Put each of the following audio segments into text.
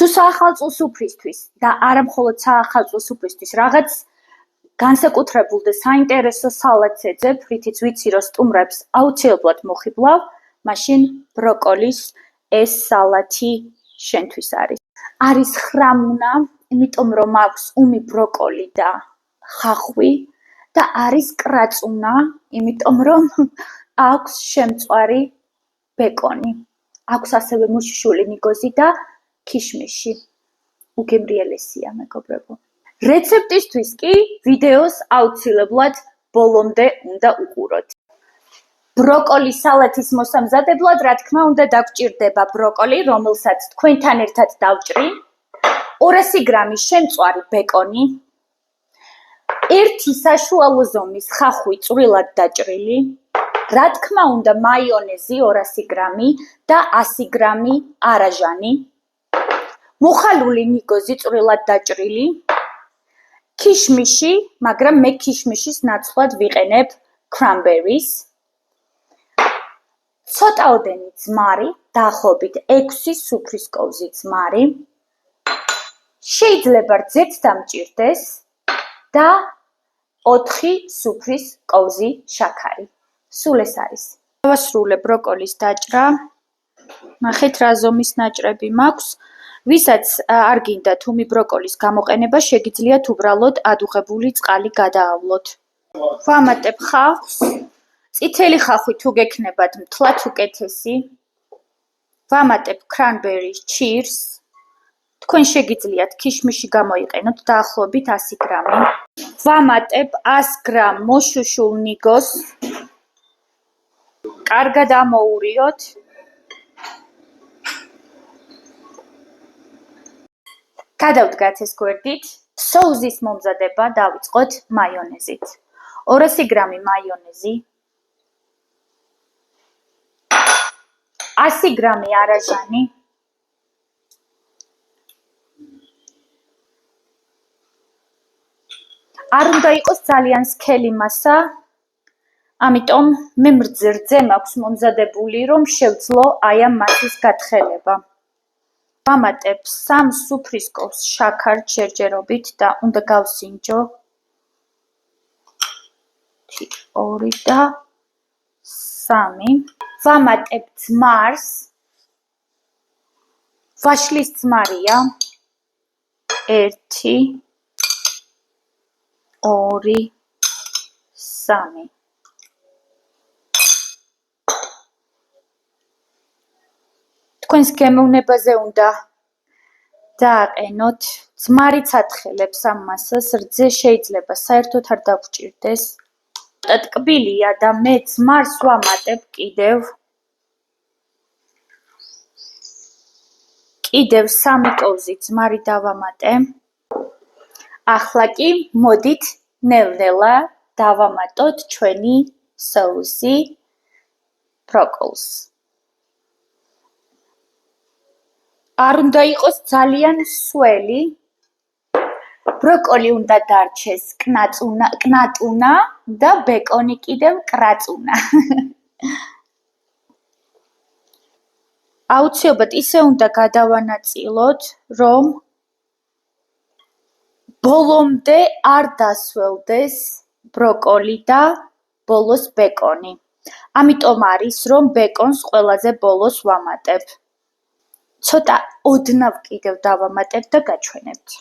თუ საახალწლო სუფრისთვის და არა მხოლოდ საახალწლო სუფრისთვის რაღაც განსაკუთრებულ და საინტერესო სალატს ეძებ, რითიც ვიცი, რომ სტუმრებს აუცილებლად მოხიბლავ, მაშინ ბროკოლის ეს სალათი შენთვის არის. არის ხრამუნა, იმიტომ რომ აქვს უმი ბროკოლი და ხახვი და არის კრაწუნა, იმიტომ რომ აქვს შემწვარი ბეკონი. აქვს ასევე მოშიშული ნიგოზი და ქიშმიში. უგემრიელესია, მეგობრებო. რეცეპტისთვის კი ვიდეოს აუცილებლად ბოლომდე უნდა უყუროთ. ბროკოლის სალათის მოსამზადებლად, რა თქმა უნდა, დაგჭირდება ბროკოლი, რომელსაც თქვენთან ერთად დავჭრი, 200 გრამი შემწვარი ბეკონი, 1 საშუალო ზომის ხახვი წვრილად დაჭრილი, რა თქმა უნდა, მაიონეზი 200 გრამი და 100 გრამი არაჟანი, მოხალული ნიგოზი წვრილად დაჭრილი, ქიშმიში, მაგრამ მე ქიშმიშის ნაცვლად ვიყენებ cranberries, ცოტაოდენი ძმარი, დაახლოებით 6 სუფრის კოვზი ძმარი, შეიძლება რძეც დამჭირდეს და 4 სუფრის კოვზი შაქარი. სულ ეს არის. დავასრულე ბროკოლის დაჭრა. ნახეთ რა ზომის ნაჭრები მაქვს. ვისაც არ გინდათ უმი ბროკოლის გამოყენება, შეგიძლიათ უბრალოდ ადუღებული წყალი გადაავლოთ. ვამატებ ხახვს. წითელი ხახვი თუ გექნებათ, მთლად უკეთესი. ვამატებ cranberry cheers. თქვენ შეგიძლიათ ქიშმიში გამოიყენოთ დაახლოებით 100 გრამი. ვამატებ 100 გრამ მოშუშულ ნიგოს. კარგად ამოურიოთ. გადავდგათ ეს გვერდით. სოუსის მომზადება დავიწყოთ მაიონეზით. 200 გრამი მაიონეზი, 100 გრამი არაჟანი, არ უნდა იყოს ძალიან სქელი მასა, ამიტომ მე რძე მაქვს მომზადებული, რომ შევძლო აი ამ მასის გათხელება. ვამატებ 3 სუფრის კოვს შაქარს ჯერჯერობით და უნდა გავსინჯო. 2 და 3. ვამატებ ძმარს. ვაშლის ძმარია. 1, 2, 3. თქვენს გემოვნებაზე უნდა დააყენოთ. ძმარიც ათხელებს ამ მასას, რძე შეიძლება საერთოდ არ დაგჭირდეს. ტკბილია და მე ძმარს ვამატებ კიდევ 3 კოვზი ძმარი დავამატე. ახლა კი მოდით ნელ-ნელა დავამატოთ ჩვენი სოუსი ბროკოლს. არ უნდა იყოს ძალიან სველი. ბროკოლი უნდა დარჩეს კნატუნა და ბეკონი კიდევ კრაწუნა. აუცილებლად ისე უნდა გადავანაწილოთ, რომ ბოლომდე არ დასველდეს ბროკოლი და ბოლოს ბეკონი. ამიტომ არის, რომ ბეკონს ყველაზე ბოლოს ვამატებ. ცოტა ოდნავ კიდევ დავამატებ და გაჩვენებთ.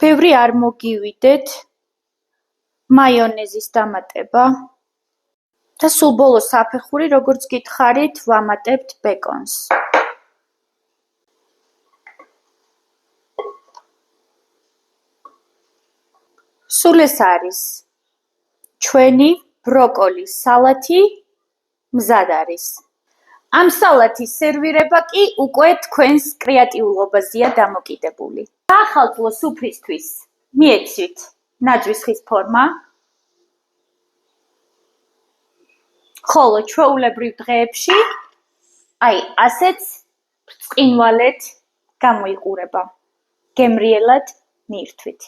ბევრი არ მოგივიდეთ მაიონეზის დამატება და სულ ბოლოს საფეხური, როგორც გითხარით, ვამატებთ ბეკონს. სულ ეს არის ჩვენი ბროკოლის სალათი მზად არის. ამ სალათის სერვირება კი უკვე თქვენს კრეატიულობაზეა დამოკიდებული. საახალწლო სუფრისთვის მიეცვით ნაძვის ხის ფორმა, ხოლო ჩვეულებრივ დღეებში აი ასეც ბრწყინვალედ გამოიყურება. გემრიელად მიირთვით.